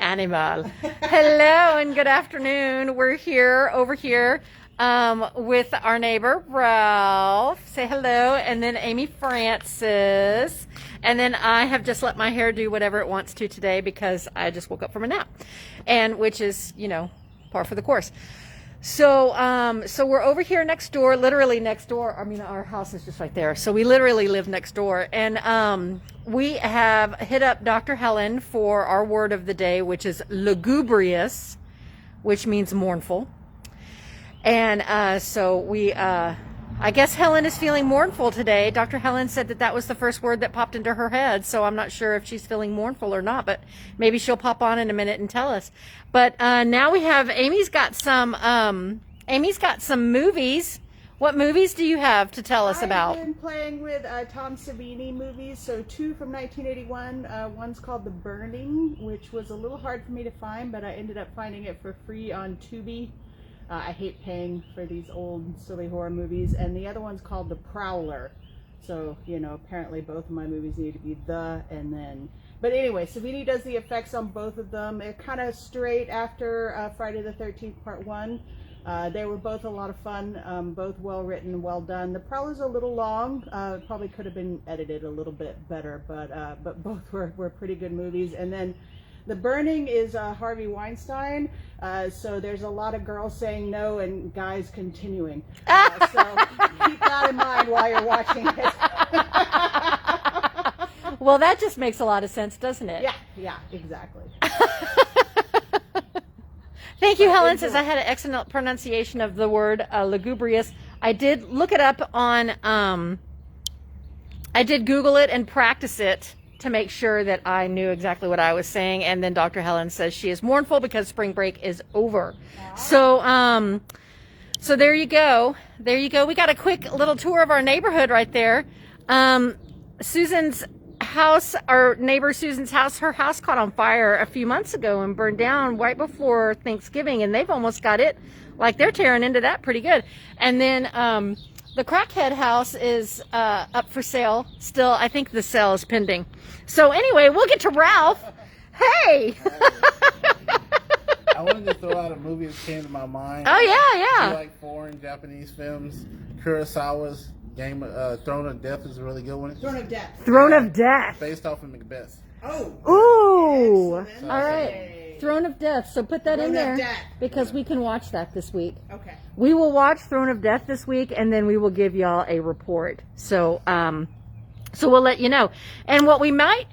animal. Hello and good afternoon. We're here, over here, with our neighbor, Ralph. Say hello. And then Amy Francis. And then I have just let my hair do whatever it wants to today because I just woke up from a nap. And which is, you know, par for the course. So we're over here next door, literally next door. I mean, our house is just right there. So we literally live next door. And we have hit up Dr. Helen for our word of the day, which is lugubrious, which means mournful. And so we, I guess Helen is feeling mournful today. Dr. Helen said that was the first word that popped into her head. So I'm not sure if she's feeling mournful or not, but maybe she'll pop on in a minute and tell us. But now we have, Amy's got some movies. What movies do you have to tell us about? I've been playing with Tom Savini movies, so two from 1981. One's called The Burning, which was a little hard for me to find, but I ended up finding it for free on Tubi. I hate paying for these old silly horror movies. And the other one's called The Prowler. So, you know, apparently both of my movies need to be the and then. But anyway, Savini does the effects on both of them. They're kind of straight after Friday the 13th Part 1. They were both a lot of fun, both well written, well done. The Prowler's a little long. Probably could have been edited a little bit better, but both were pretty good movies. And then The Burning is Harvey Weinstein, so there's a lot of girls saying no and guys continuing. So keep that in mind while you're watching it. Well, that just makes a lot of sense, doesn't it? Yeah, exactly. Thank you, Helen. Says I had an excellent pronunciation of the word lugubrious. I did look it up on, I did Google it and practice it to make sure that I knew exactly what I was saying. And then Dr. Helen says she is mournful because spring break is over. So, so there you go. There you go. We got a quick little tour of our neighborhood right there. Susan's house, our neighbor Susan's house, her house caught on fire a few months ago and burned down right before Thanksgiving, and they've almost got it, like they're tearing into that pretty good. And then the Crackhead house is up for sale still. I think the sale is pending. So anyway, we'll get to Ralph. Hey! I wanted to throw out a movie that came to my mind. Oh yeah. I like foreign Japanese films. Kurosawa's Throne of Death is a really good one. Throne of Death. Throne of Death. Based off of Macbeth. Oh. Ooh. Excellent. All right. Throne of Death. So put that Throne in there of Death. because we can watch that this week. Okay. We will watch Throne of Death this week, and then we will give y'all a report. So, so we'll let you know. And what we might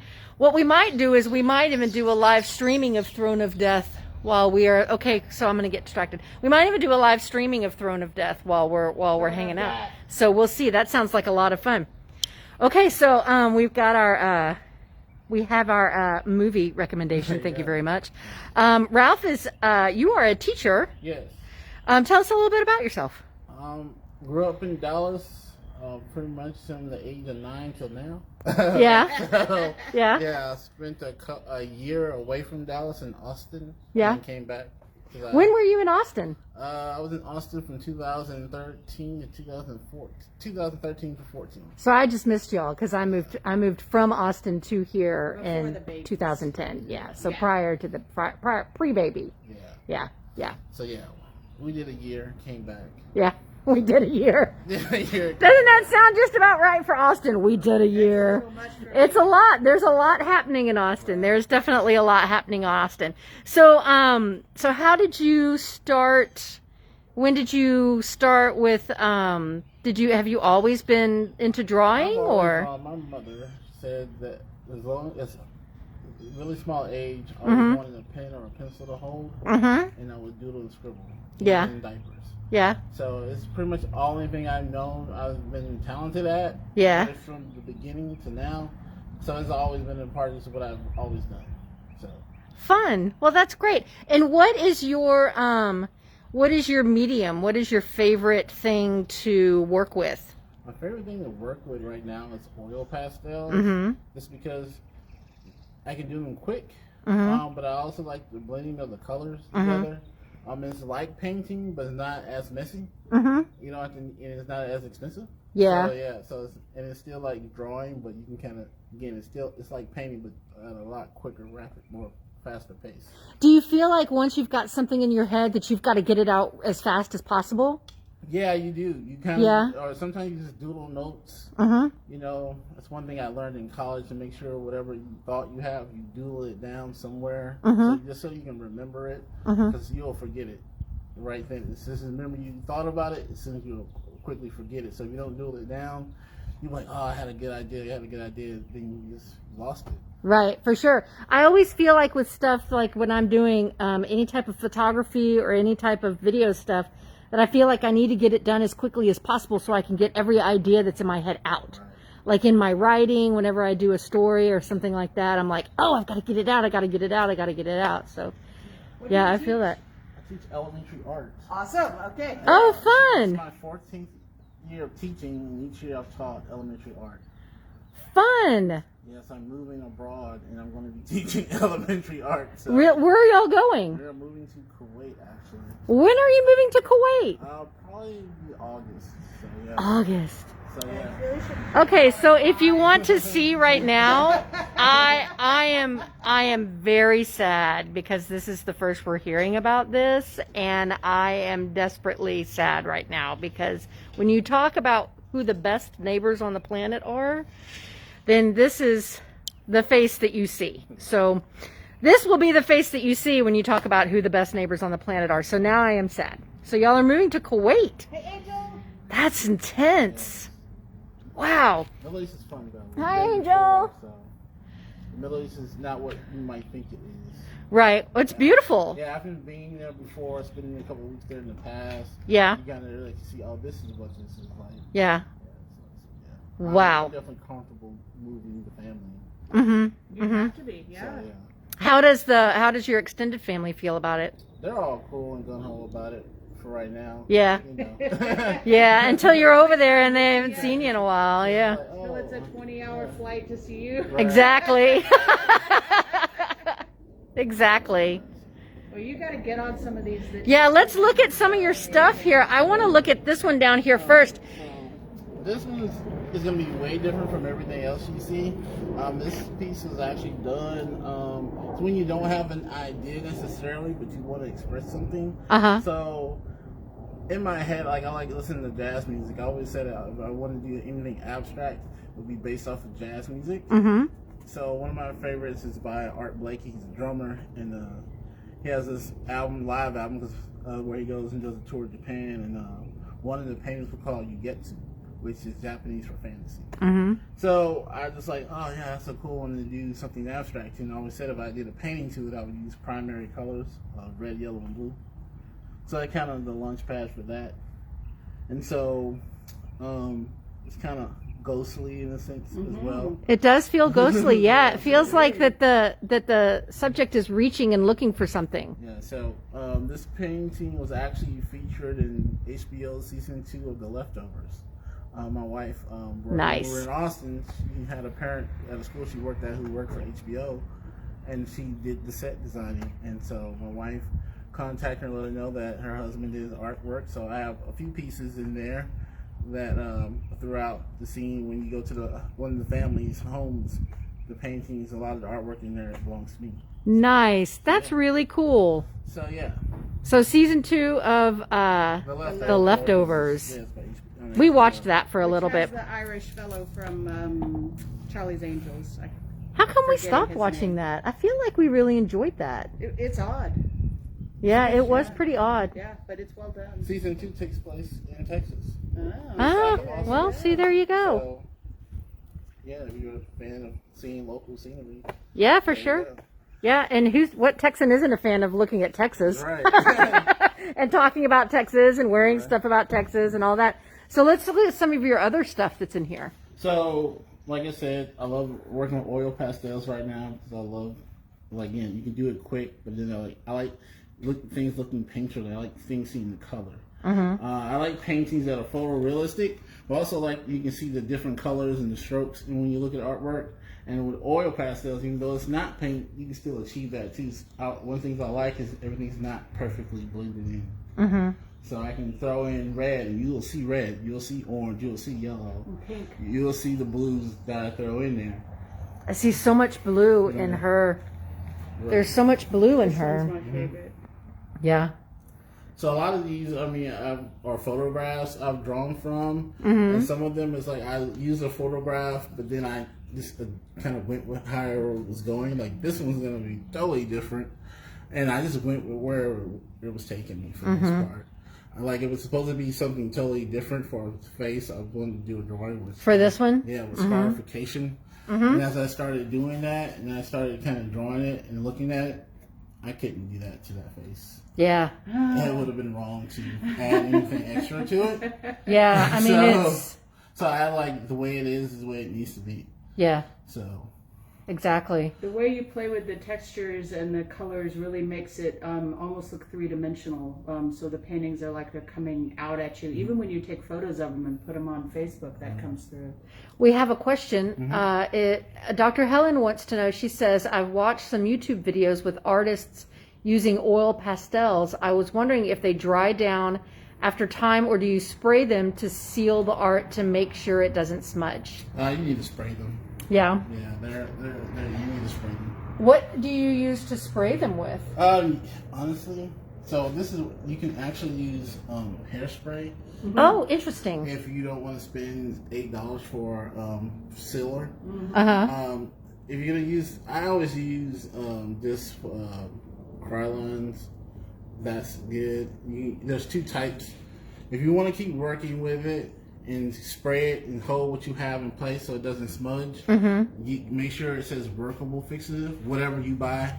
do is we might even do a live streaming of Throne of Death while we are. Okay, so I'm going to get distracted. We might even do a live streaming of Throne of Death while we're hanging out. So we'll see. That sounds like a lot of fun. Okay, so we've got our. We have our movie recommendation. Thank you very much. Ralph is. You are a teacher. Yes. Tell us a little bit about yourself. Grew up in Dallas, pretty much from the age of 9 till now. Yeah. So, Yeah. Yeah, I spent a year away from Dallas in Austin. Yeah. And came back. When were you in Austin? I was in Austin from 2013 to 2013 to 14. So I just missed y'all because I moved from Austin to here Before the in babies. 2010. Yeah. So Yeah. prior to the pre-baby. Yeah. Yeah. So yeah, we did a year, came back. Yeah. We did a year. Did a year. Doesn't that sound just about right for Austin? We did a year. It's a lot. There's a lot happening in Austin. There's definitely a lot happening in Austin. So, so how did you start? When did you start with? Have you always been into drawing, or? My mother said that as long as a really small age, I always wanted a pen or a pencil to hold, and I would doodle and scribble. Yeah. In diapers. Yeah. So it's pretty much the only thing I've known I've been talented at. Yeah. Just from the beginning to now. So it's always been a part of what I've always done. So Fun. Well, that's great. And what is your medium? What is your favorite thing to work with? my favorite thing to work with right now is oil pastels. Just because I can do them quick. But I also like the blending of the colors together. It's like painting, but it's not as messy. You know, and it's not as expensive. Yeah. So, yeah. So it's still like drawing, but you can kind of it's like painting, but at a lot quicker, rapid, more faster pace. Do you feel like once you've got something in your head that you've got to get it out as fast as possible? Yeah, you do. You kind of, or sometimes you just doodle notes. You know, that's one thing I learned in college, to make sure whatever you thought you have, you doodle it down somewhere, just so you can remember it, because you'll forget it right then. It's just remember you thought about it, as soon as you'll quickly forget it. So if you don't doodle it down, you're like, oh, I had a good idea, then you just lost it. Right, for sure. I always feel like with stuff like when I'm doing any type of photography or any type of video stuff, that I feel like I need to get it done as quickly as possible so I can get every idea that's in my head out. Right. Like in my writing, whenever I do a story or something like that, I'm like, oh, I've got to get it out, I got to get it out, I got to get it out. So, yeah, I feel that. I teach elementary art. Awesome, okay. Oh, fun. It's my 14th year of teaching, and each year I've taught elementary art. Fun. Yes, I'm moving abroad, and I'm going to be teaching elementary art. So where are y'all going? We're moving to Kuwait, actually. When are you moving to Kuwait? Probably August. So, yeah. August. So, yeah. Okay, so if you want to see right now, I am very sad because this is the first we're hearing about this, and I am desperately sad right now because when you talk about who the best neighbors on the planet are, then this is the face that you see. So this will be the face that you see when you talk about who the best neighbors on the planet are. So now I am sad. So y'all are moving to Kuwait. Hey, Angel. That's intense. Wow. The Middle East is fun, though. Hi, Angel. So the Middle East is not what you might think it is. Right. It's beautiful. Yeah, I've been being there before, spending a couple of weeks there in the past. Yeah. You gotta really see, oh, this is what this is like. Yeah. Yeah. Wow. I'm definitely comfortable moving the family. You have to be, yeah. So, yeah. How does your extended family feel about it? They're all cool and gung-ho about it for right now. Yeah. You know. Yeah, until you're over there and they haven't seen you in a while. Yeah. Like, oh. So it's a 20-hour flight to see you. Right. Exactly. Exactly. Well, you got to get on some of these. Yeah, let's look at some of your stuff here. I want to look at this one down here first. This one is going to be way different from everything else you see. This piece is actually done it's when you don't have an idea necessarily, but you want to express something. So in my head, like I like listening to jazz music. I always said if I want to do anything abstract, it would be based off of jazz music. So one of my favorites is by Art Blakey. He's a drummer, and he has this live album, where he goes and does a tour of Japan, and one of the paintings was called "You Get To," which is Japanese for fantasy. So I just like, oh yeah, that's a cool one to do something abstract. And I always said if I did a painting to it, I would use primary colors, red, yellow, and blue. So that kind of the launch pad for that. And so it's kind of ghostly in a sense as well. It does feel ghostly, yeah. It feels like that the subject is reaching and looking for something. Yeah, so this painting was actually featured in HBO season 2 of The Leftovers. My wife, nice. When we were in Austin, she had a parent at a school she worked at who worked for HBO, and she did the set designing. And so my wife contacted her and let her know that her husband did his artwork. So I have a few pieces in there that throughout the scene, when you go to one of the family's homes, the paintings, a lot of the artwork in there belongs to me. Nice. That's really cool. So yeah. So season 2 of The Leftovers. We watched that for a little bit. The Irish fellow from Charlie's Angels. How come we stopped watching that? I feel like we really enjoyed that. It's odd. Yeah, it was pretty odd. Yeah, but it's well done. Season 2 takes place in Texas. Oh, well, see, there you go. So, yeah, if you're a fan of seeing local scenery. Yeah, for sure. Yeah, and what Texan isn't a fan of looking at Texas? Right. And talking about Texas and wearing stuff about Texas and all that. So let's look at some of your other stuff that's in here. So, like I said, I love working with oil pastels right now because I love, again, you can do it quick, but then I like things looking painterly. I like things seeing the color. I like paintings that are photorealistic, but also like you can see the different colors and the strokes. And when you look at artwork, and with oil pastels, even though it's not paint, you can still achieve that too. One thing I like is everything's not perfectly blended in. So I can throw in red, and you'll see red, you'll see orange, you'll see yellow, pink. You'll see the blues that I throw in there. I see so much blue in her There's so much blue in This her. one's my favorite. Yeah. So a lot of these, are photographs I've drawn from, and some of them is like I use a photograph, but then I just kind of went with how it was going. Like this one's gonna be totally different, and I just went with where it was taking me for the most part. Like it was supposed to be something totally different for his face. I was going to do a drawing with For this one? Yeah, with scarification. And as I started doing that, and I started kind of drawing it and looking at it, I couldn't do that to that face. Yeah. It would have been wrong to add anything extra to it. Yeah. I mean, So I like the way it is the way it needs to be. Yeah. So. Exactly. The way you play with the textures and the colors really makes it almost look three-dimensional. So the paintings are like they're coming out at you. Even when you take photos of them and put them on Facebook, that comes through. We have a question. Dr. Helen wants to know, she says, I've watched some YouTube videos with artists using oil pastels. I was wondering if they dry down after time, or do you spray them to seal the art to make sure it doesn't smudge? You need to spray them. Yeah. Yeah, they're you need to spray them. What do you use to spray them with? Honestly, so this is, you can actually use hairspray. Oh, interesting. If you don't want to spend $8 for sealer. If you're gonna use, I always use this Krylons. That's good. There's two types. If you want to keep working with it and spray it and hold what you have in place so it doesn't smudge, you make sure it says workable fixative. Whatever you buy,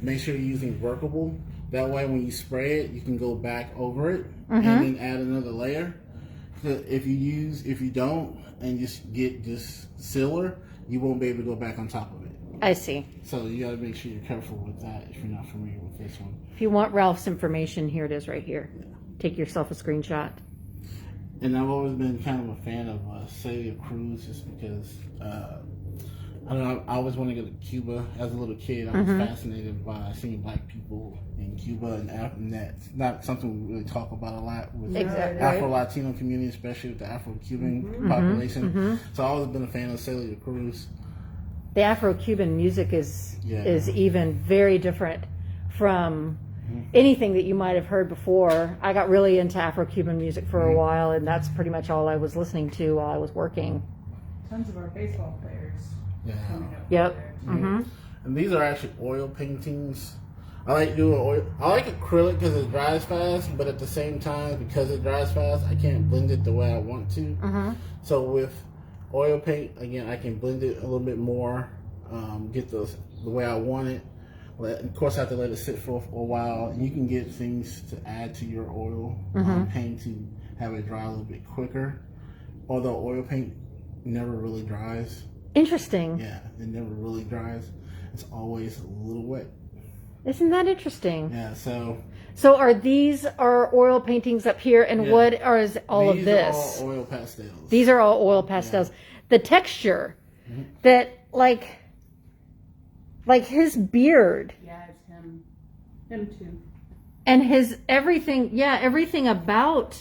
make sure you're using workable. That way when you spray it, you can go back over it and then add another layer. So if you don't and just get just sealer, you won't be able to go back on top of it. I see. So you got to make sure you're careful with that if you're not familiar with this one. If you want Ralph's information, here it is right here. Take yourself a screenshot. And I've always been kind of a fan of Celia Cruz just because, I don't know, I always wanted to go to Cuba. As a little kid, I was fascinated by seeing black people in Cuba, and that's not something we really talk about a lot with the Afro-Latino community, especially with the Afro-Cuban population. So I've always been a fan of Celia Cruz. The Afro-Cuban music is even very different from anything that you might have heard before. I got really into Afro-Cuban music for a while, and that's pretty much all I was listening to while I was working. Tons of our baseball players. Yep. And these are actually oil paintings. I like doing oil. I like acrylic because it dries fast, but at the same time, because it dries fast, I can't blend it the way I want to. So with oil paint, again, I can blend it a little bit more, get the way I want it. Of course, I have to let it sit for a while, and you can get things to add to your oil paint to have it dry a little bit quicker. Although oil paint never really dries. Interesting. Yeah, it never really dries. It's always a little wet. Isn't that interesting? Yeah, so are these our oil paintings up here, and what is all of this? These are all oil pastels. These are all oil pastels. The texture that, like his beard. Yeah, it's him. Him too. And his everything about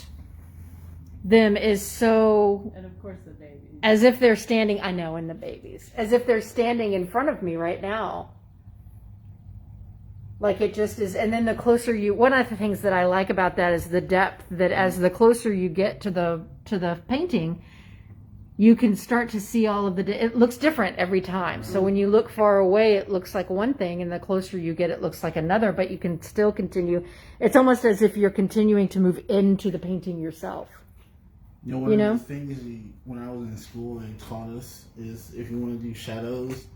them is so. And of course the babies. As if they're standing, I know, and the babies. As if they're standing in front of me right now. Like it just is. And then the closer one of the things that I like about that is the depth, that as the closer you get to the painting, you can start to see all of it looks different every time. So when you look far away, it looks like one thing, and the closer you get, it looks like another, but you can still continue. It's almost as if you're continuing to move into the painting yourself. One of the things when I was in school they taught us is if you want to do shadows,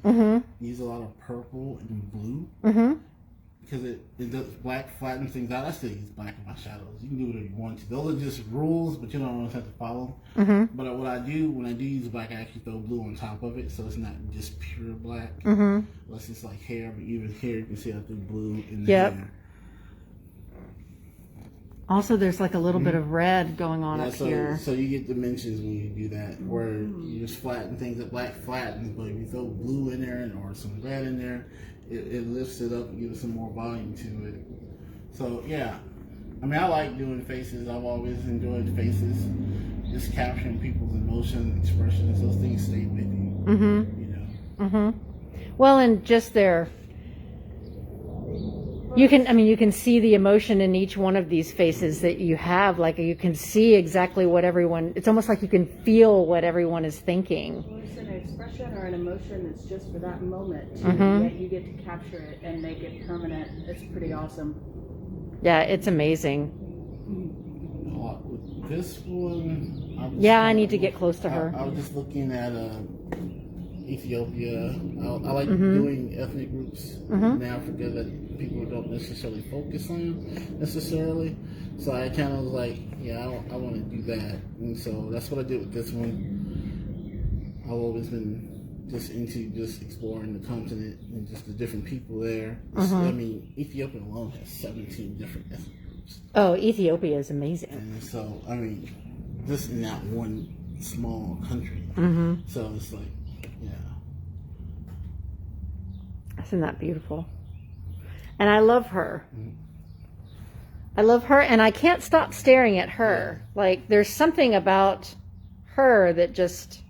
use a lot of purple and blue. Because it does black flattens things out. I still use black in my shadows. You can do whatever you want to. Those are just rules, but you don't always have to follow. But what I do, when I do use black, I actually throw blue on top of it, so it's not just pure black. Unless it's like hair, but even here you can see I threw blue in the hair. Also, there's like a little bit of red going on up here. So you get dimensions when you do that, where you just flatten things that black flattens, but if you throw blue in there or some red in there, it lifts it up and gives some more volume to it. So yeah, I mean, I like doing faces. I've always enjoyed faces, just capturing people's emotions, expressions. Those things stay with you. You know. Well, and just You can, I mean, you can see the emotion in each one of these faces that you have. Like, you can see exactly what everyone, it's almost like you can feel what everyone is thinking. Well, it's an expression or an emotion that's just for that moment, yet you get to capture it and make it permanent. It's pretty awesome. Yeah, it's amazing. With this one, I need to get close to her. I was just looking at Ethiopia. I like doing ethnic groups in Africa that people don't necessarily focus on necessarily. So I kind of was like, I want to do that. And so that's what I did with this one. I've always been just into just exploring the continent and just the different people there. I mean, Ethiopia alone has 17 different ethnic groups. Oh, Ethiopia is amazing. And so, I mean, just in that one small country. So it's like, Isn't that beautiful? And I love her. I love her, and I can't stop staring at her. Like, there's something about her that just,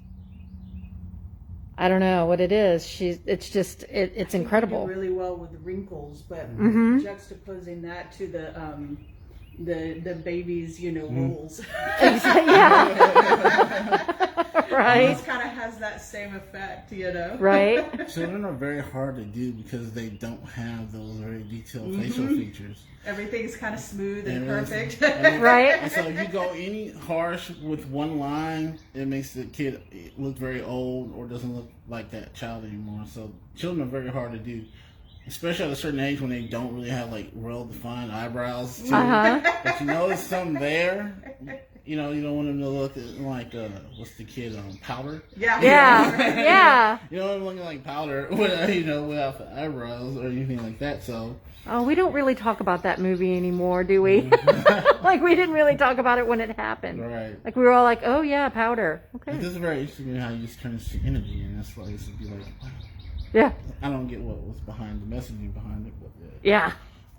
I don't know what it is. It's incredible. You do really well with the wrinkles, but juxtaposing that to the baby's, rolls. Right. It kind of has that same effect, Right. Children are very hard to do because they don't have those very detailed facial features. Everything's kind of smooth and perfect. Right. And so if you go any harsh with one line, it makes the kid look very old or doesn't look like that child anymore. So children are very hard to do, especially at a certain age when they don't really have like well-defined eyebrows. Too. But you know there's some there. You don't want them to look like what's the kid Powder? Yeah. You don't want them looking like Powder, without the eyebrows or anything like that. So. Oh, we don't really talk about that movie anymore, do we? Like, we didn't really talk about it when it happened. Right. Like, we were all like, oh yeah, Powder. Okay. This is very interesting how you just turn this to energy, and that's why this would be like. Yeah. I don't get what was behind the messaging behind it, but yeah.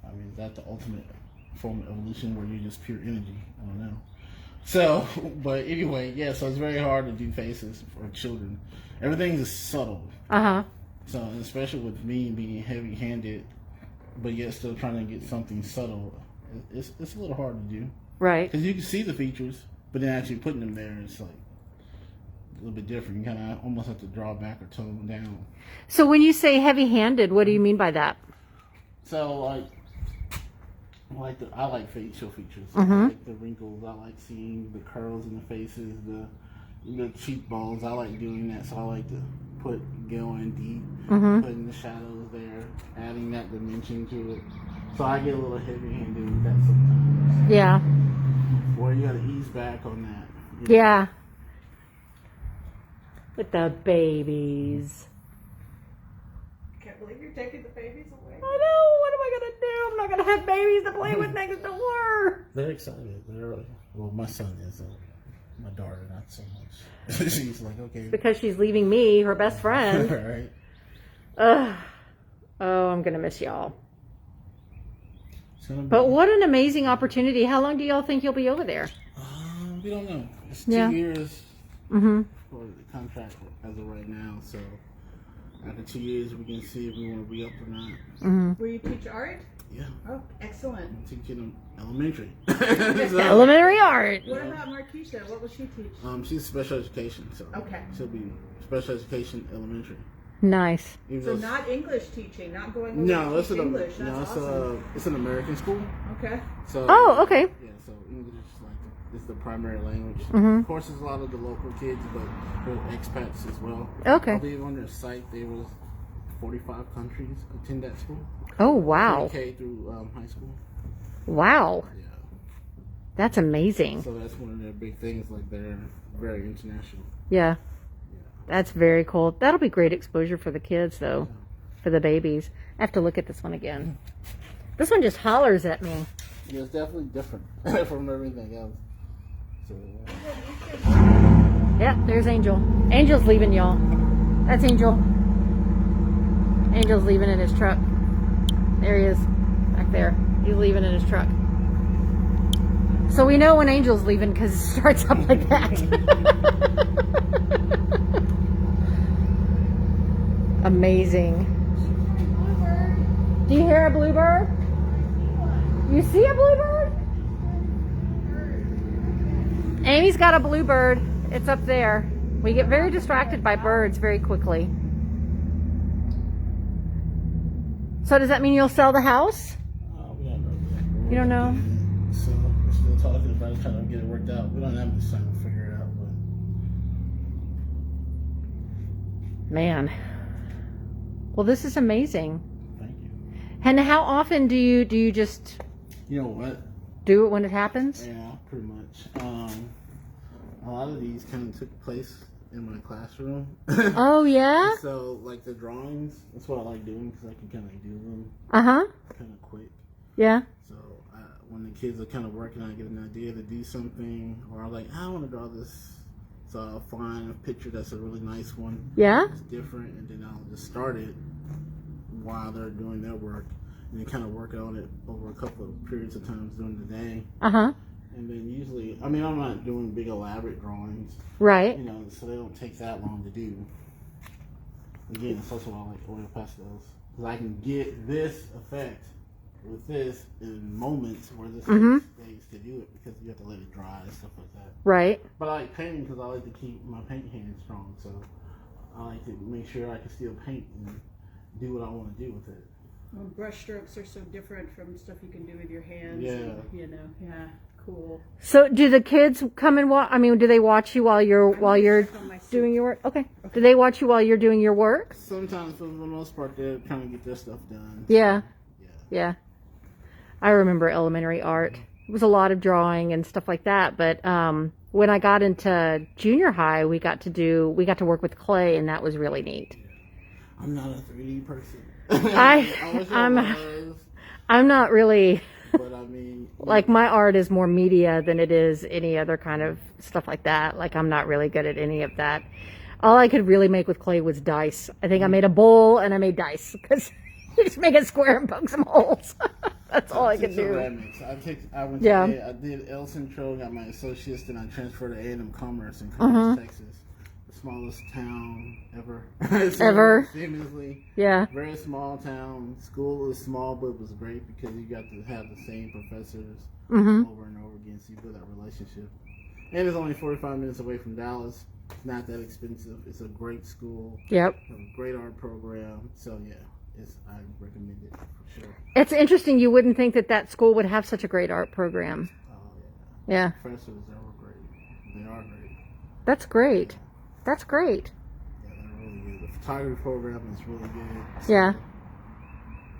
I mean, is that the ultimate form of evolution where you're just pure energy? I don't know. So, but anyway, so it's very hard to do faces for children. Everything is subtle. So, and especially with me being heavy-handed, but yet still trying to get something subtle, it's a little hard to do. Right. Because you can see the features, but then actually putting them there, it's like a little bit different. You kind of almost have to draw back or tone down. So when you say heavy-handed, what do you mean by that? So I like facial features. I like the wrinkles. I like seeing the curls in the faces, the cheekbones. I like doing that. So I like to go in deep, putting the shadows there, adding that dimension to it. So I get a little heavy-handed with that sometimes. Yeah. Or you got to ease back on that. Yeah. With the babies. Can't believe you're taking the babies away. I know. What am I going to do? I'm not going to have babies to play with next door. They're excited. Well, my son is. My daughter, not so much. She's like, okay. Because she's leaving me, her best friend. Right. Oh, I'm going to miss y'all. But But what an amazing opportunity. How long do y'all think you'll be over there? We don't know. It's 2 years for the contract as of right now. So after 2 years, we can see if we want to re-up or not. Will you teach art? Yeah. Oh, excellent. I'm teaching them elementary. Elementary art. What about Marquisha? What will she teach? She's special education. So she'll be special education elementary. Nice. So not English teaching, not going over No, to it's teach an English. That's awesome. it's an American school. Okay. So Oh, okay. yeah, so English is the primary language. Of course, there's a lot of the local kids, but there are expats as well. Okay. I believe on their site there was 45 countries attend that school. Oh, wow. K through high school. Wow. Yeah. That's amazing. So that's one of their big things. Like they're very international. Yeah. That's very cool. That'll be great exposure for the kids, though, for the babies. I have to look at this one again. This one just hollers at me. Yeah, it's definitely different from everything else. So, Yeah, there's Angel. Angel's leaving, y'all. That's Angel. Angel's leaving in his truck. There he is, back there. He's leaving in his truck. So we know when Angel's leaving because it starts up like that. Amazing. Do you hear a bluebird? You see a bluebird? Amy's got a bluebird. It's up there. We get very distracted by birds very quickly. So does that mean you'll sell the house? We don't know. You don't know? So we're still talking about it, trying to get it worked out. We don't have this time to figure it out, but Man. Well, this is amazing. thank you. And how often do you just You know what? do it when it happens? Yeah, pretty much. A lot of these kind of took place in my classroom. Oh, yeah? So, like the drawings, that's what I like doing because I can kind of do them Uh-huh. kind of quick. Yeah. So, when the kids are kind of working, I get an idea to do something, or I'm like, I want to draw this. So I'll find a picture that's a really nice one. Yeah? It's different, and then I'll just start it while they're doing their work, and then kind of work on it over a couple of periods of times during the day. Uh-huh. And then usually, I mean, I'm not doing big elaborate drawings, Right. you know, so they don't take that long to do. Again, it's also why I like oil pastels, because I can get this effect with this in moments where this takes days to do it, because you have to let it dry and stuff like that. Right. But I like painting because I like to keep my paint hand strong, so I like to make sure I can still paint and do what I want to do with it. Well, brush strokes are so different from stuff you can do with your hands. Yeah. And, you know, yeah, cool. So do the kids come and watch? I mean, do they watch you while you're check on my doing your work? Okay. Do they watch you while you're doing your work? Sometimes, for the most part, they're trying to get their stuff done. Yeah. Yeah. Yeah. I remember elementary art. It was a lot of drawing and stuff like that. But when I got into junior high, we got to work with clay, and that was really neat. I'm not a 3D person. I wish I was, I'm not really but I mean, like my art is more media than it is any other kind of stuff like that. Like I'm not really good at any of that. All I could really make with clay was dice. I think I made a bowl and I made dice because you just make it square and poke some holes. That's all I could do. ceramics. I went Yeah. to I did El Centro, got my associates, then I transferred to A&M Commerce in Commerce, Texas. The smallest town ever. Ever. Seamlessly. Yeah. Very small town. School was small, but it was great because you got to have the same professors over and over again, so you build that relationship. And it's only 45 minutes away from Dallas. It's not that expensive. It's a great school. Yep. A great art program. So yeah, I recommend it for sure. It's interesting. You wouldn't think that school would have such a great art program. Oh Yeah. The professors, they were great. They are great. That's great. That's great. Yeah, they're really good. The photography program is really good. So, Yeah.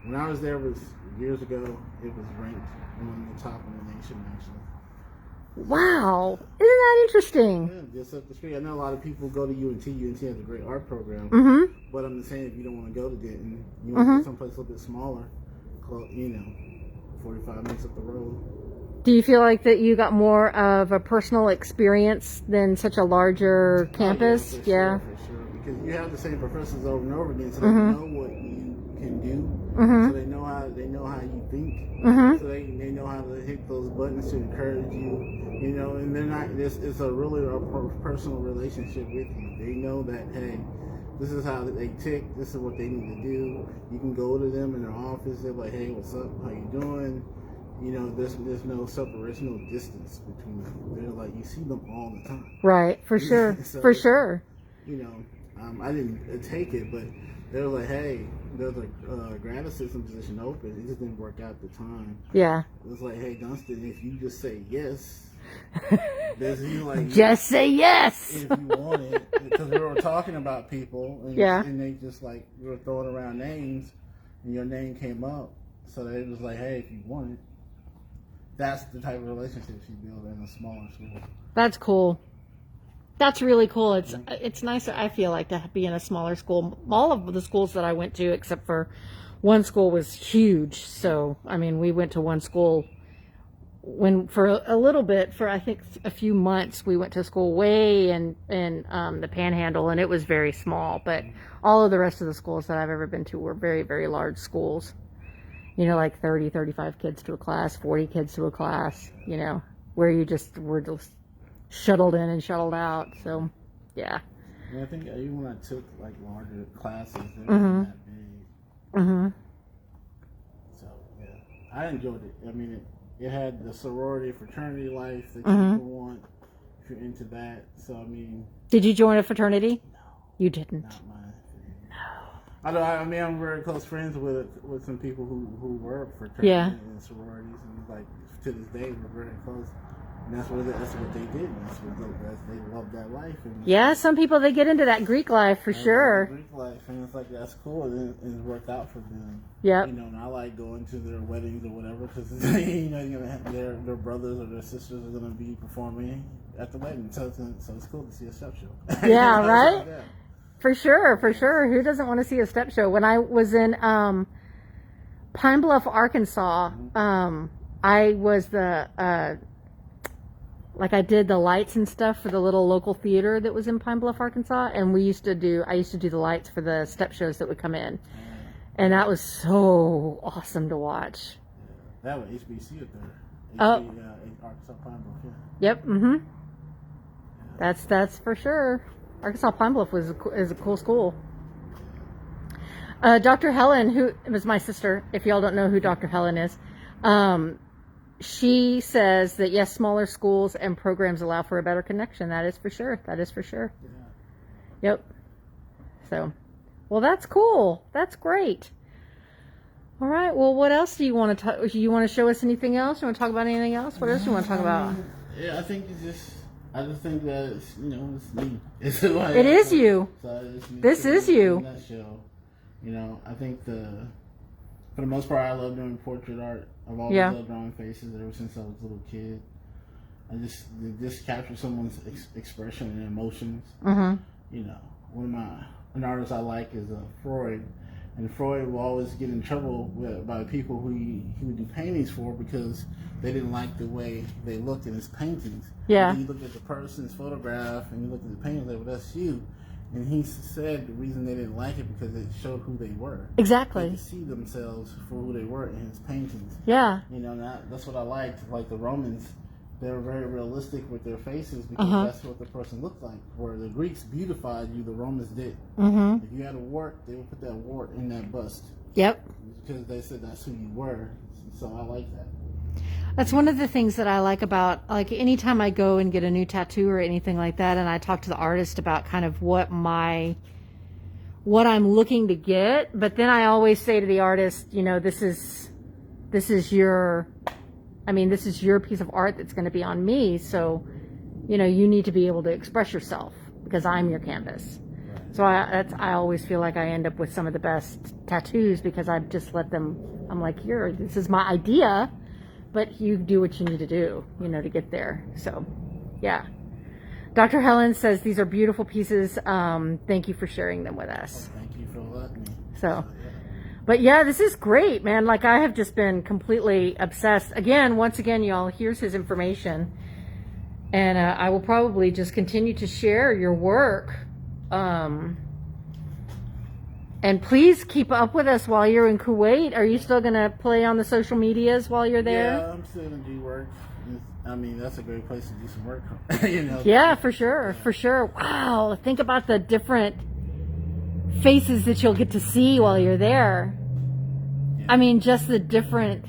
when I was there, it was years ago. It was ranked one of the top in the nation, actually. Wow. Isn't that interesting? Yeah, just up the street. I know a lot of people go to UNT. UNT has a great art program. But I'm just saying, if you don't want to go to Denton, you want to go someplace a little bit smaller, you know, 45 minutes up the road. Do you feel like that you got more of a personal experience than such a larger campus? Oh, yeah, for sure. Because you have the same professors over and over again, so they know what you can do. So they know how you think. So they know how to hit those buttons to encourage you. You know, and they're not. It's a really personal relationship with you. They know that, hey, this is how they tick. This is what they need to do. You can go to them in their office. They're like, hey, what's up? How you doing? You know, there's no separation, no distance between them. They're like, you see them all the time. Right, for sure, So, for sure. You know, I didn't take it, but they were like, hey, there's a grad assistant position open. It just didn't work out at the time. Yeah. It was like, hey, Dunston, if you just say yes, there's like, Just say yes. if you want it, because we were talking about people, and, Yeah. and they just like, we were throwing around names, and your name came up, so they was like, hey, if you want it. That's the type of relationships you build in a smaller school. That's cool. That's really cool. It's nice. I feel like to be in a smaller school. All of the schools that I went to, except for one school, was huge. So I mean, we went to one school for a little bit, for I think a few months. We went to school way in the Panhandle, and it was very small. But all of the rest of the schools that I've ever been to were very, very large schools. You know, like 30, 35 kids to a class, 40 kids to a class, you know, where you just were just shuttled in and shuttled out. So, yeah. And I think even when I took like larger classes, they weren't that big. So, yeah. I enjoyed it. I mean, it had the sorority, fraternity life that Mm-hmm. people want if you're into that. So, I mean... Did you join a fraternity? No. You didn't? Not mine. No. I mean, I'm very close friends with some people who were fraternities and sororities, and like to this day we're very close. And that's what they did. And they loved that life. And Yeah, some people, they get into that Greek life for sure. Greek life, and it's like that's cool, and it worked out for them. Yep. You know, and I like going to their weddings or whatever because you know you're gonna have their brothers or their sisters are gonna be performing at the wedding, so it's cool to see a step show. Yeah, You know, right? like that. For sure. Who doesn't want to see a step show? When I was in Pine Bluff, Arkansas, I was the I did the lights and stuff for the little local theater that was in Pine Bluff, Arkansas, and I used to do the lights for the step shows that would come in, and that was so awesome to watch. That was HBC up there. Oh. In Arkansas Pine Bluff, yeah. Yep. That's for sure. Arkansas Pine Bluff is a cool school. Dr. Helen, who was my sister, if y'all don't know who Dr. Helen is, she says that yes, smaller schools and programs allow for a better connection. That is for sure. Yeah. Yep. So, well, that's cool. That's great. All right. Well, what else do you want to talk? You want to show us anything else? You want to talk about anything else? What else do you want to talk about? Yeah, I just think that it's me. It is you. So This is you. In that show, I think for the most part, I love doing portrait art. I've always loved drawing faces ever since I was a little kid. I just capture someone's expression and emotions. An artist I like is Freud, and Freud will always get in trouble by people who he would do paintings for because they didn't like the way they looked in his paintings. Yeah. And you look at the person's photograph and you look at the painting, like, well, that's you. And he said the reason they didn't like it because it showed who they were. Exactly. They could see themselves for who they were in his paintings. Yeah. That's what I liked. Like the Romans, they were very realistic with their faces because that's what the person looked like. Where the Greeks beautified you, the Romans did. Mm-hmm. If you had a wart, they would put that wart in that bust. Yep. Because they said that's who you were. So I like that. That's one of the things that I like about, anytime I go and get a new tattoo or anything like that, and I talk to the artist about kind of what I'm looking to get, but then I always say to the artist, this is your piece of art that's going to be on me, so, you need to be able to express yourself because I'm your canvas. So I always feel like I end up with some of the best tattoos because I've just let them, I'm like, here, this is my idea, but you do what you need to do, to get there. So, yeah. Dr. Helen says these are beautiful pieces. Thank you for sharing them with us. Thank you for letting me. So, but yeah, this is great, man. I have just been completely obsessed. Once again, y'all, here's his information. And I will probably just continue to share your work. And please keep up with us while you're in Kuwait. Are you still going to play on the social medias while you're there? Yeah, I'm still going to do work. That's a great place to do some work. Yeah, for sure. For sure. Wow. Think about the different faces that you'll get to see while you're there. Yeah. Just the different...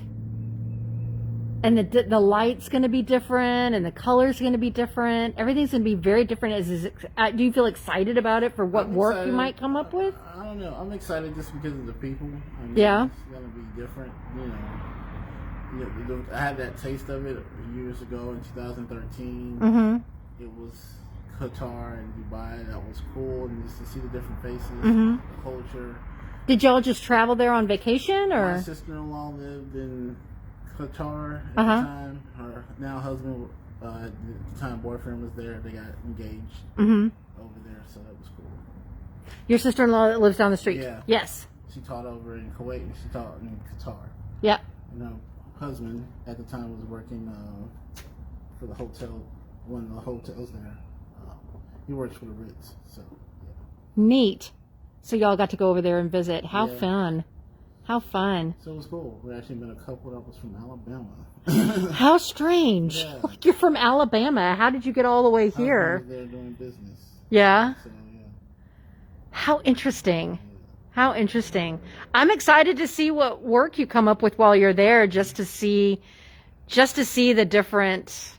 And the light's going to be different, and the color's going to be different. Everything's going to be very different. Do you feel excited about it for what work you might come up with? I don't know. I'm excited just because of the people. Yeah. It's going to be different. I had that taste of it years ago in 2013. Mm-hmm. It was Qatar and Dubai. That was cool, and just to see the different faces, the culture. Did y'all just travel there on vacation, or? My sister-in-law lived in Qatar at the time. Her now husband, at the time boyfriend was there. They got engaged over there, so that was cool. Your sister-in-law that lives down the street? Yeah. Yes. She taught over in Kuwait and she taught in Qatar. Yeah. And her husband at the time was working for the hotel, one of the hotels there. He works for the Ritz, so yeah. Neat. So y'all got to go over there and visit. How fun. How fun. So it was cool. We actually met a couple that was from Alabama. How strange. Yeah. You're from Alabama. How did you get all the way here? I was there doing business. Yeah? So, yeah. How interesting. How interesting. I'm excited to see what work you come up with while you're there, just to see the different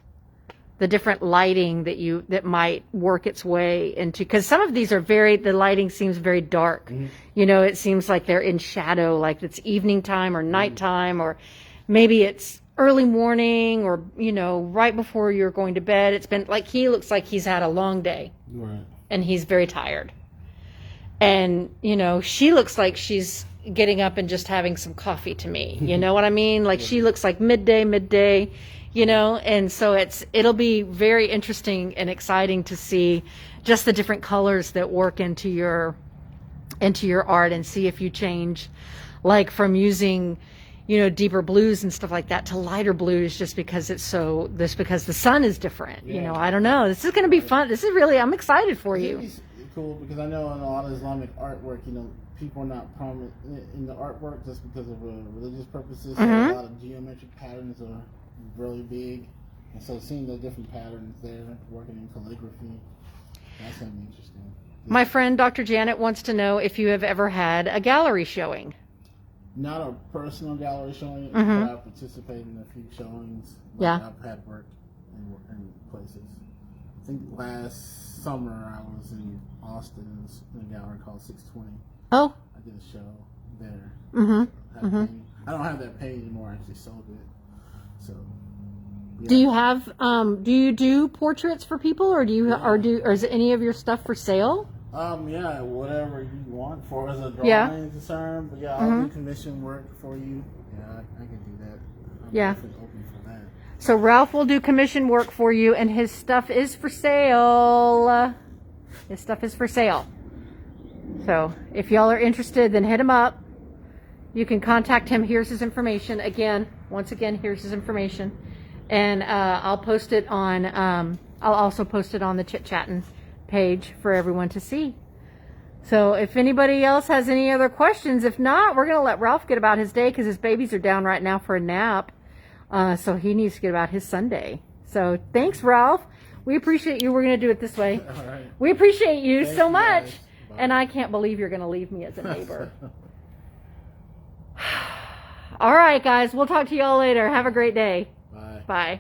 lighting that might work its way into, because some of these are the lighting seems very dark. You know, it seems like they're in shadow, like it's evening time or nighttime, or maybe it's early morning, or, you know, right before you're going to bed. It's been like, he looks like he's had a long day. Right. And he's very tired. And, you know, she looks like she's getting up and just having some coffee to me. You know what I mean? Like, she looks like midday, you know? And so it'll be very interesting and exciting to see just the different colors that work into your art, and see if you change, like, from using, you know, deeper blues and stuff like that to lighter blues, just because because the sun is different. Yeah. You know, I don't know. This is going to be fun. This is really, I'm excited for you. Cool, because I know in a lot of Islamic artwork, you know, people are not prominent in the artwork just because of religious purposes. So a lot of geometric patterns are really big, and so seeing the different patterns there, working in calligraphy, that's going to be interesting. My friend Dr. Janet wants to know if you have ever had a gallery showing. Not a personal gallery showing, but I've participated in a few showings. Like, I've had work in places. I think last summer I was in Austin in a gallery called 620. Oh. I did a show there. I don't have that painting anymore. I actually sold it. So. Yeah. Do you have? Do you do portraits for people, or or is any of your stuff for sale? Yeah, whatever you want for as a drawing is concerned. But yeah, I'll do commission work for you. Yeah, I can do that. I'm definitely open for that. So Ralph will do commission work for you, and his stuff is for sale. His stuff is for sale. So if y'all are interested, then hit him up. You can contact him. Here's his information. Once again, here's his information. And I'll post it on, I'll also post it on the Chit Chattin' page for everyone to see. So if anybody else has any other questions, if not, we're going to let Ralph get about his day, because his babies are down right now for a nap. So he needs to get about his Sunday. So thanks, Ralph. We appreciate you. We're going to do it this way. All right. We appreciate you so much. And I can't believe you're going to leave me as a neighbor. All right, guys. We'll talk to y'all later. Have a great day. Bye. Bye.